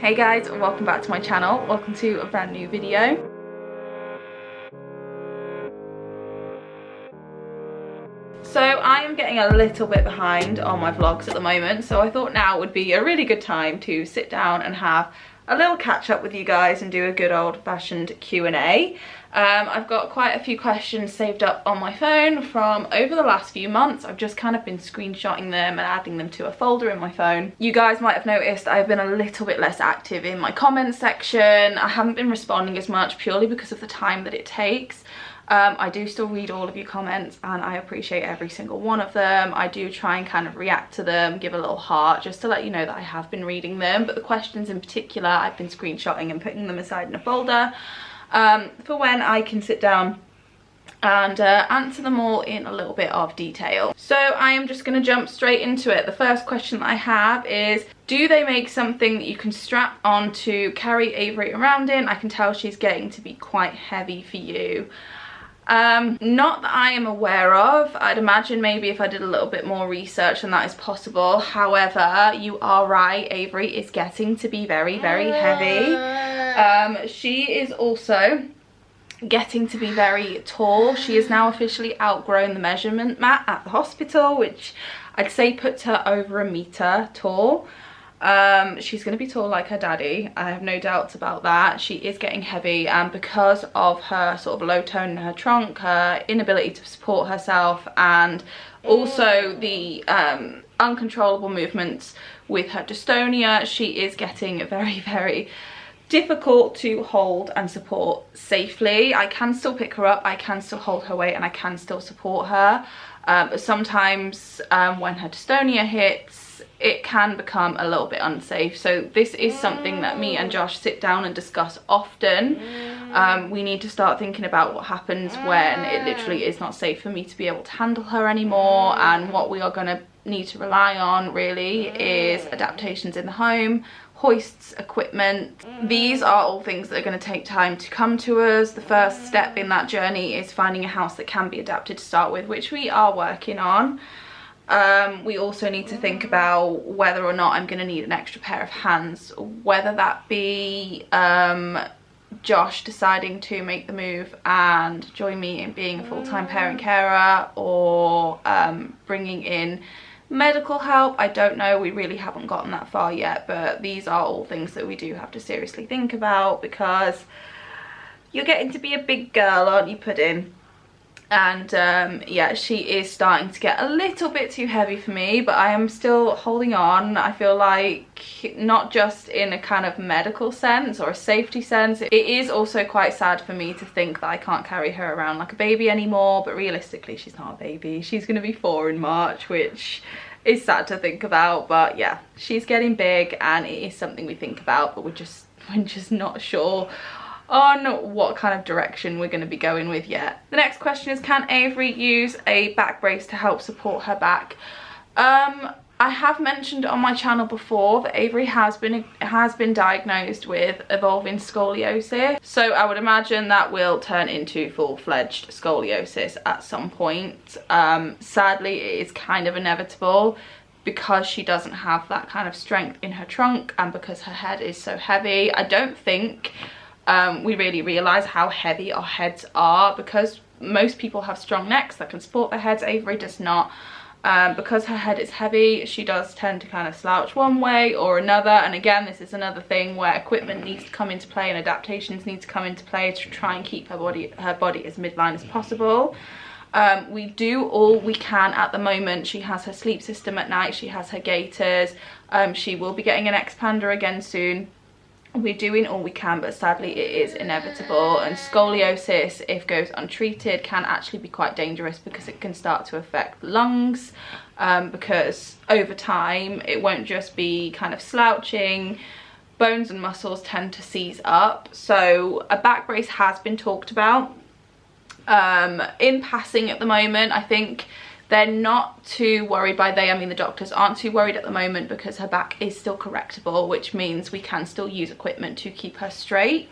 Hey guys, welcome back to my channel. Welcome to a brand new video. So I am getting a little bit behind on my vlogs at the moment, so I thought now would be a really good time to sit down and have a little catch up with you guys and do a good old-fashioned Q&A. I've got quite a few questions saved up on my phone from over the last few months. I've just kind of been screenshotting them and adding them to a folder in my phone. You guys might have noticed I've been a little bit less active in my comments section. I haven't been responding as much purely because of the time that it takes. I do still read all of your comments and I appreciate every single one of them. I do try and kind of react to them, give a little heart just to let you know that I have been reading them, but the questions in particular I've been screenshotting and putting them aside in a folder for when I can sit down and answer them all in a little bit of detail. So I am just going to jump straight into it. The first question that I have is, do they make something that you can strap on to carry Avery around in? I can tell she's getting to be quite heavy for you. Not that I am aware of. I'd imagine maybe if I did a little bit more research and that is possible. However, you are right, Avery is getting to be very, very heavy. She is also getting to be very tall. She has now officially outgrown the measurement mat at the hospital, which I'd say puts her over 1 meter tall. She's going to be tall like her daddy, I have no doubts about that. She is getting heavy, and because of her sort of low tone in her trunk, her inability to support herself, and also the uncontrollable movements with her dystonia, she is getting very, very difficult to hold and support safely. I can still pick her up, I can still hold her weight, and I can still support her, but sometimes when her dystonia hits, it can become a little bit unsafe. So this is something that me and Josh sit down and discuss often. We need to start thinking about what happens when it literally is not safe for me to be able to handle her anymore, and what we are going to need to rely on really is adaptations in the home, hoists, equipment. These are all things that are going to take time to come to us. The first step in that journey is finding a house that can be adapted to start with, which we are working on. We also need to think about whether or not I'm going to need an extra pair of hands, whether that be Josh deciding to make the move and join me in being a full-time parent carer, or bringing in medical help. I don't know, we really haven't gotten that far yet, but these are all things that we do have to seriously think about, because you're getting to be a big girl, aren't you, Puddin'? And yeah, she is starting to get a little bit too heavy for me, but I am still holding on. I feel like, not just in a kind of medical sense or a safety sense, it is also quite sad for me to think that I can't carry her around like a baby anymore, but realistically she's not a baby. She's going to be 4 in March, which is sad to think about, but yeah, she's getting big and it is something we think about, but we're just not sure on what kind of direction we're going to be going with yet. The next question is, can Avery use a back brace to help support her back? I have mentioned on my channel before that Avery has been diagnosed with evolving scoliosis, so I would imagine that will turn into full-fledged scoliosis at some point. Sadly, it is kind of inevitable because she doesn't have that kind of strength in her trunk, and because her head is so heavy. I don't think we really realise how heavy our heads are, because most people have strong necks that can support their heads. Avery does not. Because her head is heavy, she does tend to kind of slouch one way or another, and again, this is another thing where equipment needs to come into play and adaptations need to come into play to try and keep her body as midline as possible. We do all we can at the moment. She has her sleep system at night, she has her gaiters, she will be getting an expander again soon. We're doing all we can, but sadly it is inevitable, and scoliosis, if goes untreated, can actually be quite dangerous because it can start to affect lungs, because over time it won't just be kind of slouching, bones and muscles tend to seize up. So a back brace has been talked about in passing at the moment. I think they're not too worried by I mean the doctors aren't too worried at the moment, because her back is still correctable, which means we can still use equipment to keep her straight.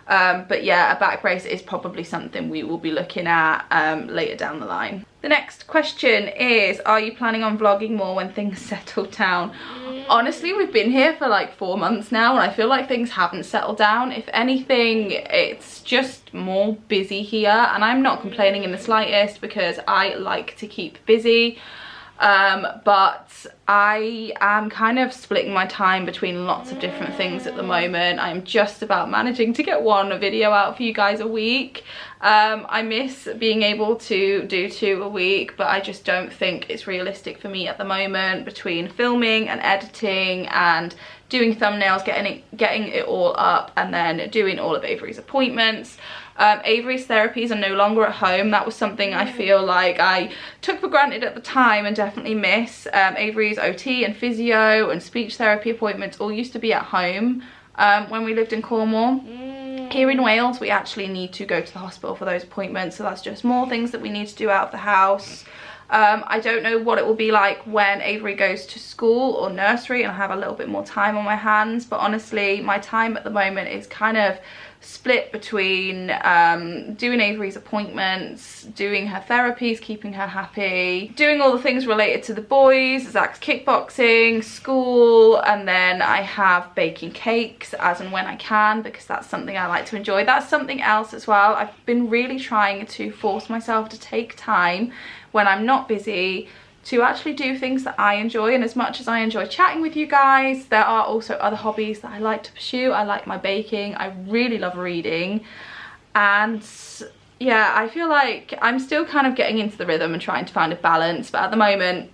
But yeah, a back brace is probably something we will be looking at later down the line. The next question is, are you planning on vlogging more when things settle down? Honestly, we've been here for like 4 months now and I feel like things haven't settled down. If anything, it's just more busy here, and I'm not complaining in the slightest because I like to keep busy. But I am kind of splitting my time between lots of different things at the moment. I'm just about managing to get one video out for you guys a week. I miss being able to do 2 a week, but I just don't think it's realistic for me at the moment, between filming and editing and doing thumbnails, getting it all up, and then doing all of Avery's appointments. Avery's therapies are no longer at home. That was something I feel like I took for granted at the time and definitely miss. Avery's OT and physio and speech therapy appointments all used to be at home when we lived in Cornwall. Here in Wales, we actually need to go to the hospital for those appointments, so that's just more things that we need to do out of the house. I don't know what it will be like when Avery goes to school or nursery and I have a little bit more time on my hands, but honestly, my time at the moment is kind of split between doing Avery's appointments, doing her therapies, keeping her happy, doing all the things related to the boys, Zach's kickboxing, school, and then I have baking cakes as and when I can, because that's something I like to enjoy. That's something else as well. I've been really trying to force myself to take time when I'm not busy to actually do things that I enjoy, and as much as I enjoy chatting with you guys, there are also other hobbies that I like to pursue. I like my baking, I really love reading, and yeah, I feel like I'm still kind of getting into the rhythm and trying to find a balance, but at the moment,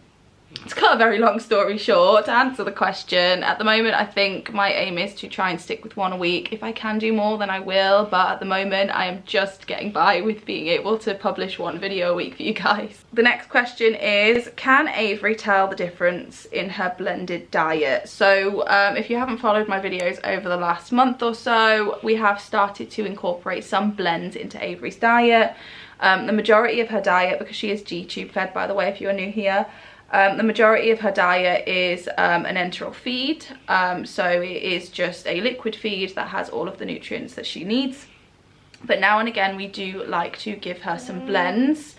to cut a very long story short, to answer the question, at the moment I think my aim is to try and stick with 1 a week. If I can do more, then I will, but at the moment I am just getting by with being able to publish 1 video a week for you guys. The next question is, can Avery tell the difference in her blended diet? So if you haven't followed my videos over the last month or so, we have started to incorporate some blends into Avery's diet. The majority of her diet, because she is G-tube fed, by the way, if you are new here, the majority of her diet is an enteral feed, so it is just a liquid feed that has all of the nutrients that she needs. But now and again we do like to give her some blends.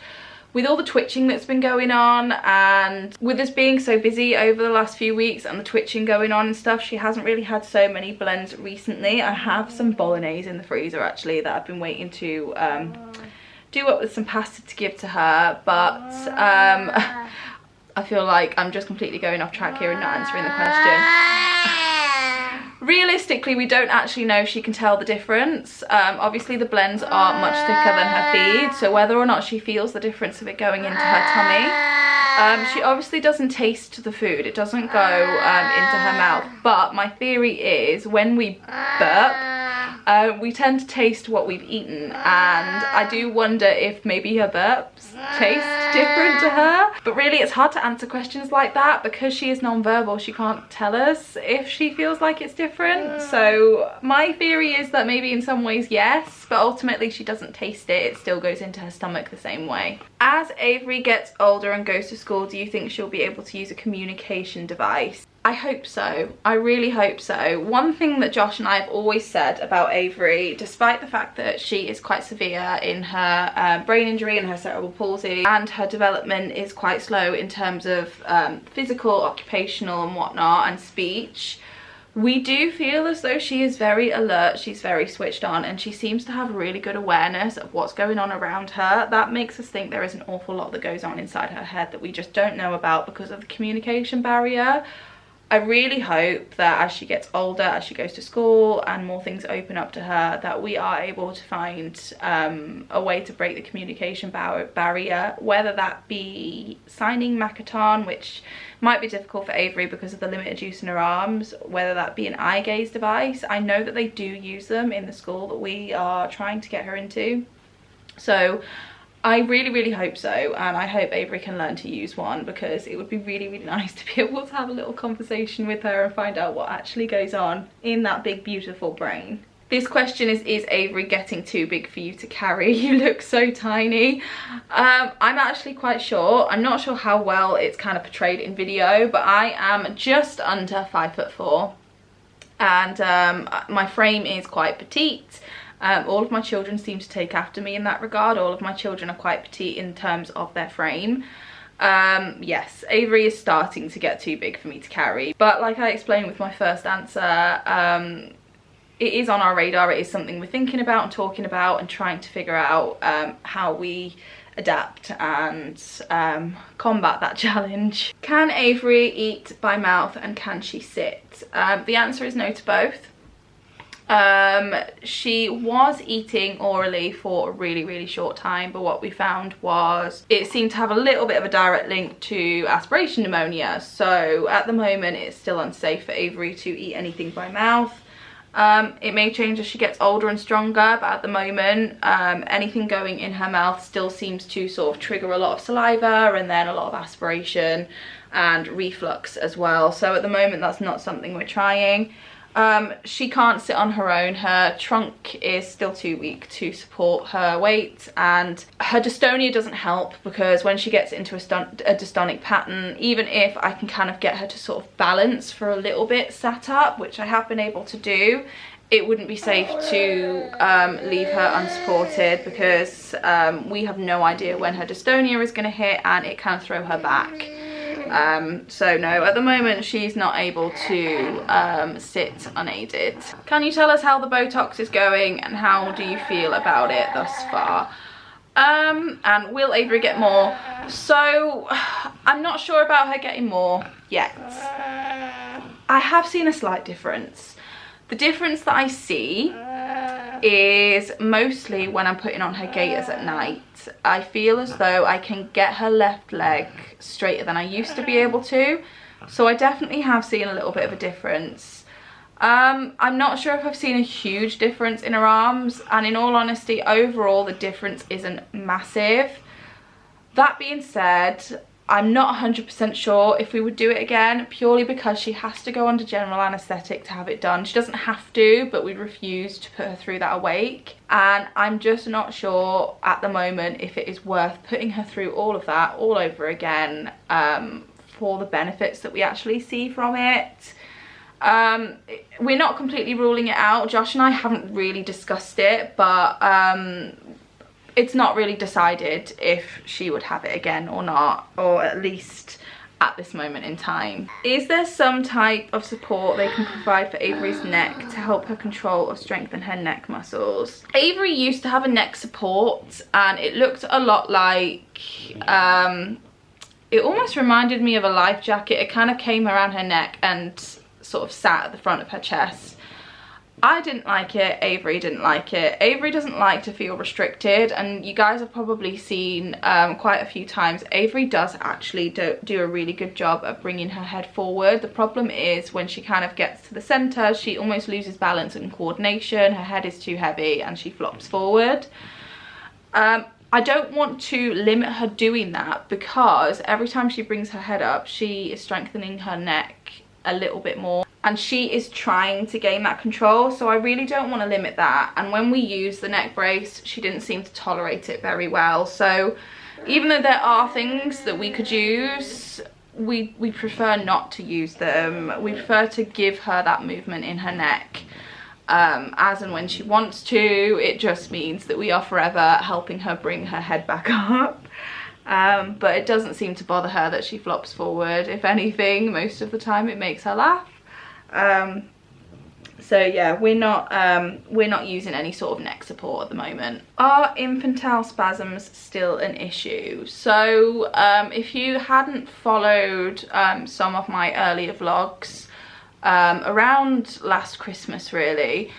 With all the twitching that's been going on, and with us being so busy over the last few weeks and the twitching going on and stuff, she hasn't really had so many blends recently. I have some bolognese in the freezer actually that I've been waiting to do up with some pasta to give to her, but I feel like I'm just completely going off track here and not answering the question. Realistically, we don't actually know if she can tell the difference. Obviously the blends are much thicker than her feed, so whether or not she feels the difference of it going into her tummy. She obviously doesn't taste the food, it doesn't go into her mouth, but my theory is when we burp, we tend to taste what we've eaten, and I do wonder if maybe her burps taste different to her. But really it's hard to answer questions like that because she is non-verbal. She can't tell us if she feels like it's different, so my theory is that maybe in some ways yes, but ultimately she doesn't taste it, it still goes into her stomach the same way. As Avery gets older and goes to school, do you think she'll be able to use a communication device? I hope so. I really hope so. One thing that Josh and I have always said about Avery, despite the fact that she is quite severe in her brain injury and her cerebral palsy, and her development is quite slow in terms of physical, occupational and whatnot, and speech, we do feel as though she is very alert, she's very switched on, and she seems to have really good awareness of what's going on around her. That makes us think there is an awful lot that goes on inside her head that we just don't know about because of the communication barrier. I really hope that as she gets older, as she goes to school and more things open up to her, that we are able to find a way to break the communication barrier, whether that be signing Makaton, which might be difficult for Avery because of the limited use in her arms, whether that be an eye gaze device. I know that they do use them in the school that we are trying to get her into, so I really hope so, and I hope Avery can learn to use one, because it would be really nice to be able to have a little conversation with her and find out what actually goes on in that big beautiful brain. This question is Avery getting too big for you to carry? You look so tiny. I'm actually quite short. I'm not sure how well it's kind of portrayed in video, but I am just under 5'4", and my frame is quite petite. All of my children seem to take after me in that regard. All of my children are quite petite in terms of their frame. Yes, Avery is starting to get too big for me to carry, but like I explained with my first answer, it is on our radar. It is something we're thinking about and talking about and trying to figure out how we adapt and combat that challenge. Can Avery eat by mouth and can she sit? The answer is no to both. She was eating orally for a really short time, but what we found was it seemed to have a little bit of a direct link to aspiration pneumonia. So at the moment it's still unsafe for Avery to eat anything by mouth. It may change as she gets older and stronger, but at the moment anything going in her mouth still seems to sort of trigger a lot of saliva and then a lot of aspiration and reflux as well. So at the moment that's not something we're trying. She can't sit on her own. Her trunk is still too weak to support her weight, and her dystonia doesn't help because when she gets into a dystonic pattern, even if I can kind of get her to sort of balance for a little bit sat up, which I have been able to do, it wouldn't be safe to leave her unsupported because we have no idea when her dystonia is going to hit and it can throw her back. So no, at the moment she's not able to sit unaided. Can you tell us how the Botox is going and how do you feel about it thus far? And will Avery get more? So I'm not sure about her getting more yet. I have seen a slight difference. The difference that I see is mostly when I'm putting on her gaiters at night. I feel as though I can get her left leg straighter than I used to be able to. So I definitely have seen a little bit of a difference. I'm not sure if I've seen a huge difference in her arms, and in all honesty, overall the difference isn't massive. That being said, I'm not 100% sure if we would do it again, purely because she has to go under general anaesthetic to have it done. She doesn't have to, but we refuse to put her through that awake. And I'm just not sure at the moment if it is worth putting her through all of that all over again for the benefits that we actually see from it. We're not completely ruling it out. Josh and I haven't really discussed it, but it's not really decided if she would have it again or not, or at least at this moment in time. Is there some type of support they can provide for Avery's neck to help her control or strengthen her neck muscles? Avery used to have a neck support and it looked a lot like, it almost reminded me of a life jacket. It kind of came around her neck and sort of sat at the front of her chest. I didn't like it, Avery didn't like it. Avery doesn't like to feel restricted, and you guys have probably seen quite a few times, Avery does actually do a really good job of bringing her head forward. The problem is when she kind of gets to the centre, she almost loses balance and coordination, her head is too heavy and she flops forward. I don't want to limit her doing that because every time she brings her head up, she is strengthening her neck a little bit more and she is trying to gain that control, so I really don't want to limit that. And when we use the neck brace, she didn't seem to tolerate it very well. So even though there are things that we could use, we prefer not to use them. We prefer to give her that movement in her neck as and when she wants to. It just means that we are forever helping her bring her head back up. But it doesn't seem to bother her that she flops forward. If anything, most of the time it makes her laugh. So yeah, we're not using any sort of neck support at the moment. Are infantile spasms still an issue? So if you hadn't followed some of my earlier vlogs around last Christmas really,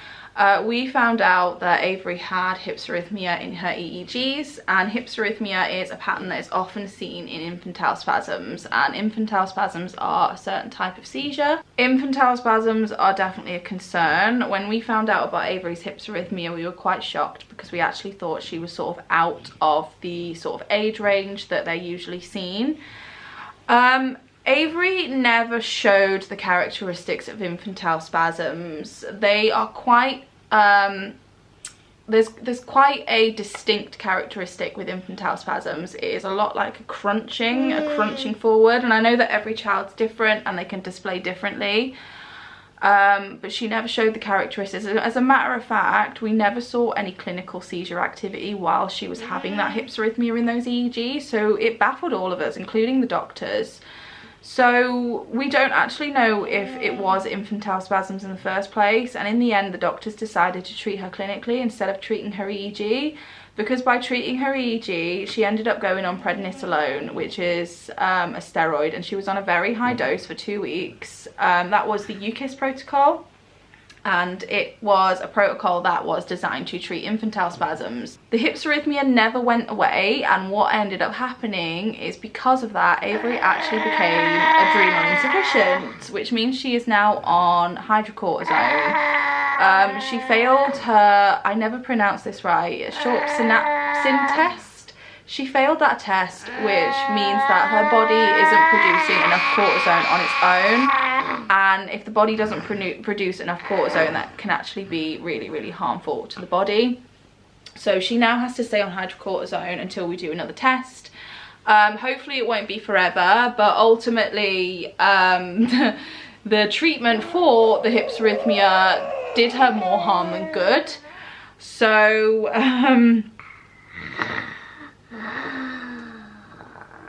we found out that Avery had hypsarrhythmia in her EEGs, and hypsarrhythmia is a pattern that is often seen in infantile spasms, and infantile spasms are a certain type of seizure. Infantile spasms are definitely a concern. When we found out about Avery's hypsarrhythmia, we were quite shocked because we actually thought she was sort of out of the sort of age range that they're usually seen. Avery never showed the characteristics of infantile spasms. They are quite, there's quite a distinct characteristic with infantile spasms. It is a lot like a crunching forward, and I know that every child's different and they can display differently. but she never showed the characteristics. As a matter of fact, we never saw any clinical seizure activity while she was having that hypsarrhythmia in those EEGs, so it baffled all of us, including the doctors. So we don't actually know if it was infantile spasms in the first place, and in the end the doctors decided to treat her clinically instead of treating her EEG, because by treating her EEG she ended up going on prednisolone, which is a steroid, and she was on a very high dose for 2 weeks. That was the UKIS protocol, and it was a protocol that was designed to treat infantile spasms. The hypsarrhythmia never went away, and what ended up happening is because of that, Avery actually became adrenal insufficient, which means she is now on hydrocortisone. She failed her, I never pronounced this right, a short synapsin test. She failed that test, which means that her body isn't producing enough cortisone on its own, and if the body doesn't produce enough cortisone, that can actually be really, really harmful to the body. So she now has to stay on hydrocortisone until we do another test. Hopefully it won't be forever, but ultimately the treatment for the hypsarrhythmia did her more harm than good. So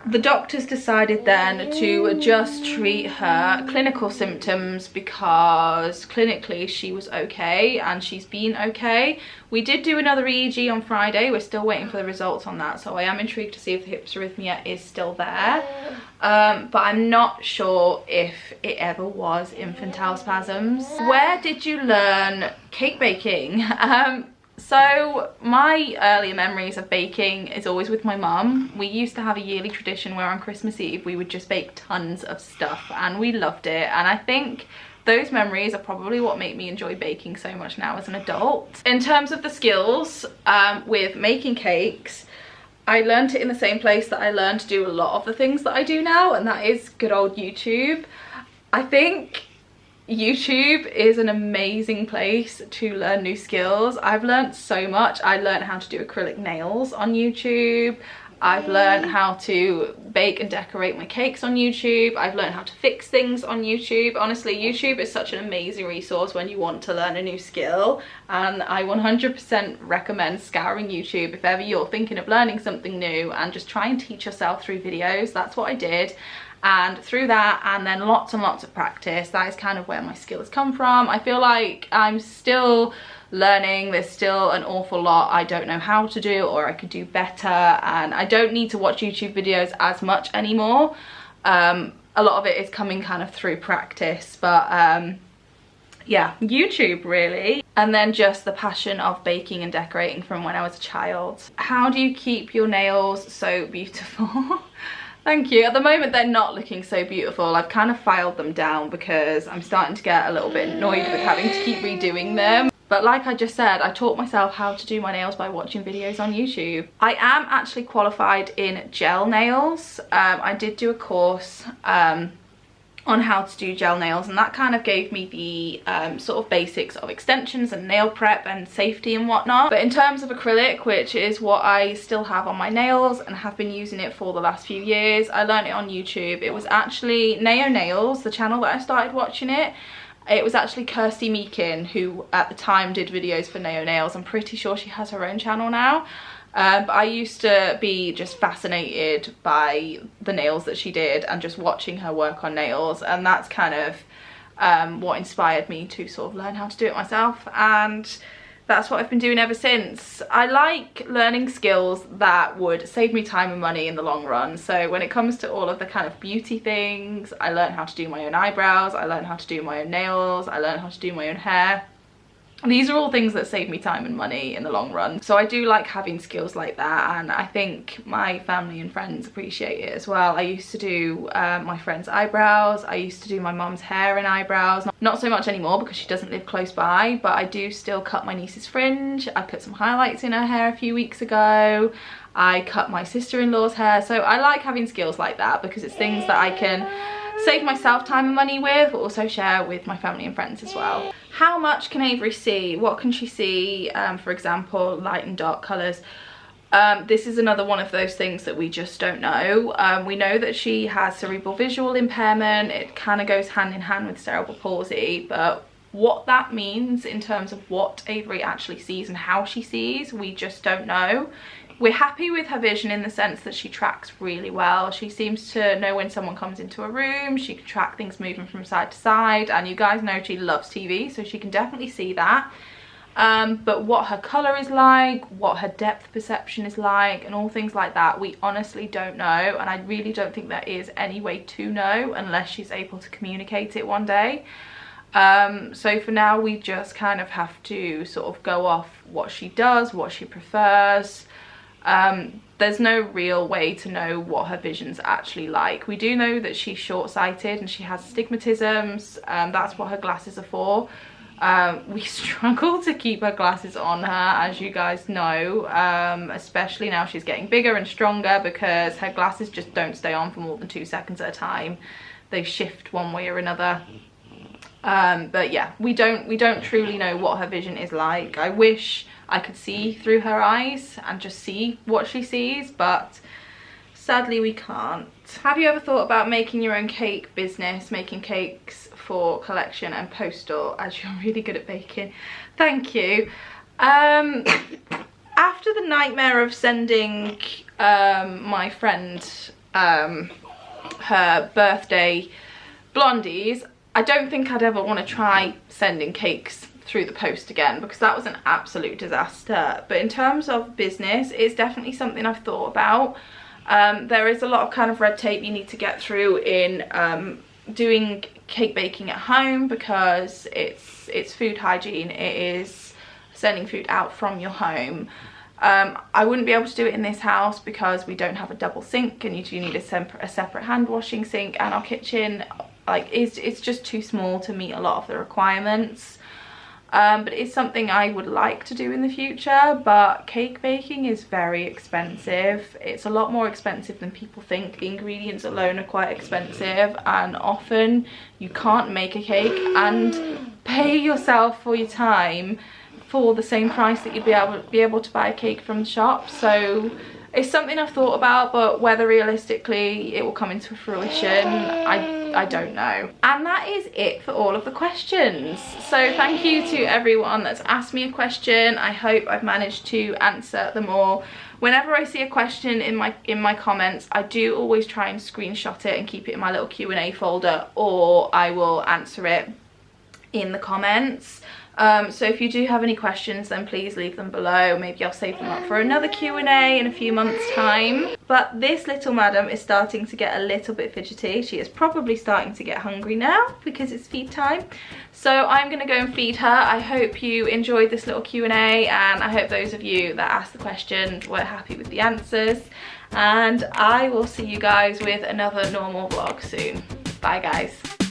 the doctors decided then to just treat her clinical symptoms, because clinically she was okay and she's been okay. We did do another EEG on Friday. We're still waiting for the results on that, so I am intrigued to see if the hypsarrhythmia is still there, but I'm not sure if it ever was infantile spasms. Where did you learn cake baking? So my earlier memories of baking is always with my mum. We used to have a yearly tradition where on Christmas Eve we would just bake tons of stuff, and we loved it, and I think those memories are probably what make me enjoy baking so much now as an adult. In terms of the skills with making cakes, I learned it in the same place that I learned to do a lot of the things that I do now, and that is good old YouTube. I think YouTube is an amazing place to learn new skills. I've learned so much. I learned how to do acrylic nails on YouTube. I've learned how to bake and decorate my cakes on YouTube. I've learned how to fix things on YouTube. Honestly, YouTube is such an amazing resource when you want to learn a new skill, and I 100% recommend scouring YouTube if ever you're thinking of learning something new, and just try and teach yourself through videos. That's what I did. And through that, and then lots and lots of practice, that is kind of where my skills come from. I feel like I'm still learning. There's still an awful lot I don't know how to do, or I could do better, and I don't need to watch YouTube videos as much anymore. A lot of it is coming kind of through practice, but yeah, YouTube really. And then just the passion of baking and decorating from when I was a child. How do you keep your nails so beautiful? Thank you. At the moment they're not looking so beautiful. I've kind of filed them down because I'm starting to get a little bit annoyed with having to keep redoing them. But like I just said, I taught myself how to do my nails by watching videos on YouTube. I am actually qualified in gel nails. I did do a course on how to do gel nails, and that kind of gave me the sort of basics of extensions and nail prep and safety and whatnot. But in terms of acrylic, which is what I still have on my nails and have been using it for the last few years, I learned it on YouTube. It was actually Neo Nails, the channel that I started watching it. It was actually Kirsty Meakin who at the time did videos for Neo Nails. I'm pretty sure she has her own channel now. But I used to be just fascinated by the nails that she did and just watching her work on nails, and that's kind of what inspired me to sort of learn how to do it myself, and that's what I've been doing ever since. I like learning skills that would save me time and money in the long run. So when it comes to all of the kind of beauty things, I learned how to do my own eyebrows, I learned how to do my own nails, I learned how to do my own hair. These are all things that save me time and money in the long run. So I do like having skills like that, and I think my family and friends appreciate it as well. I used to do my friend's eyebrows. I used to do my mom's hair and eyebrows. Not so much anymore because she doesn't live close by, but I do still cut my niece's fringe. I put some highlights in her hair a few weeks ago. I cut my sister-in-law's hair. So I like having skills like that because it's things that I can save myself time and money with, but also share with my family and friends as well. How much can Avery see? What can she see? For example, light and dark colours. This is another one of those things that we just don't know. We know that she has cerebral visual impairment. It kind of goes hand in hand with cerebral palsy, but what that means in terms of what Avery actually sees and how she sees, we just don't know. We're happy with her vision in the sense that she tracks really well. She seems to know when someone comes into a room. She can track things moving from side to side, and you guys know she loves TV, so she can definitely see that. But what her colour is like, what her depth perception is like, and all things like that, we honestly don't know, and I really don't think there is any way to know unless she's able to communicate it one day. So for now we just kind of have to sort of go off what she does, what she prefers. There's no real way to know what her vision's actually like. We do know that she's short-sighted and she has astigmatisms. That's what her glasses are for. We struggle to keep her glasses on her, as you guys know, especially now she's getting bigger and stronger, because her glasses just don't stay on for more than 2 seconds at a time. They shift one way or another. But yeah, we don't truly know what her vision is like. I wish I could see through her eyes and just see what she sees, but sadly we can't. Have you ever thought about making your own cake business, making cakes for collection and postal, as you're really good at baking? Thank you. After the nightmare of sending my friend her birthday blondies, I don't think I'd ever want to try sending cakes through the post again, because that was an absolute disaster. But in terms of business, it's definitely something I've thought about. There is a lot of kind of red tape you need to get through in doing cake baking at home, because it's food hygiene. It is sending food out from your home. I wouldn't be able to do it in this house because we don't have a double sink, and you do need a separate hand washing sink, and our kitchen, like, it's just too small to meet a lot of the requirements. But it's something I would like to do in the future. But cake baking is very expensive. It's a lot more expensive than people think. The ingredients alone are quite expensive, and often you can't make a cake and pay yourself for your time for the same price that you'd be able to buy a cake from the shop. So it's something I've thought about, but whether realistically it will come into fruition, I don't know. And that is it for all of the questions. So thank you to everyone that's asked me a question. I hope I've managed to answer them all. Whenever I see a question in my comments, I do always try and screenshot it and keep it in my little Q&A folder, or I will answer it in the comments. So if you do have any questions, then please leave them below. Maybe I'll save them up for another Q&A in a few months' time. But this little madam is starting to get a little bit fidgety. She is probably starting to get hungry now because it's feed time. So I'm going to go and feed her. I hope you enjoyed this little Q&A, and I hope those of you that asked the questions were happy with the answers. And I will see you guys with another normal vlog soon. Bye guys.